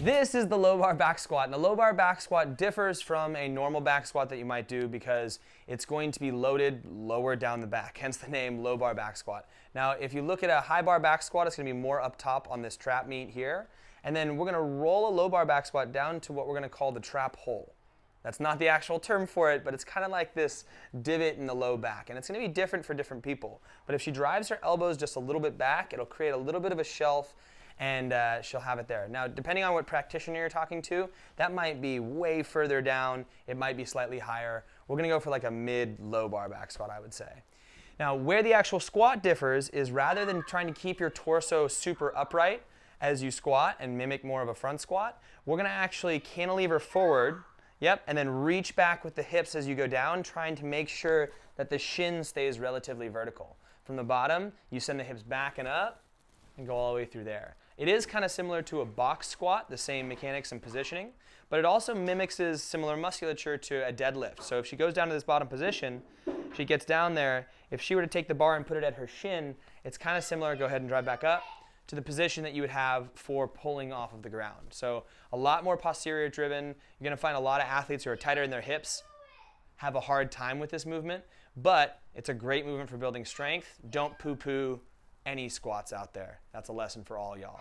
This is the low bar back squat. And the low bar back squat differs from a normal back squat that you might do because it's going to be loaded lower down the back, hence the name low bar back squat. Now, if you look at a high bar back squat, it's going to be more up top on this trap meet here. And then we're going to roll a low bar back squat down to what we're going to call the trap hole. That's not the actual term for it, but it's kind of like this divot in the low back. And it's going to be different for different people. But if she drives her elbows just a little bit back, it'll create a little bit of a shelf, and she'll have it there. Now, depending on what practitioner you're talking to, that might be way further down. It might be slightly higher. We're going to go for like a mid-low bar back squat, I would say. Now, where the actual squat differs is rather than trying to keep your torso super upright as you squat and mimic more of a front squat, we're going to actually cantilever forward, and then reach back with the hips as you go down, trying to make sure that the shin stays relatively vertical. From the bottom, you send the hips back and up and go all the way through there. It is kind of similar to a box squat, the same mechanics and positioning, but it also mimics similar musculature to a deadlift. So if she goes down to this bottom position, she gets down there. If she were to take the bar and put it at her shin, it's kind of similar, go ahead and drive back up, to the position that you would have for pulling off of the ground. So a lot more posterior driven. You're going to find a lot of athletes who are tighter in their hips have a hard time with this movement, but it's a great movement for building strength. Don't poo-poo any squats out there. That's a lesson for all y'all.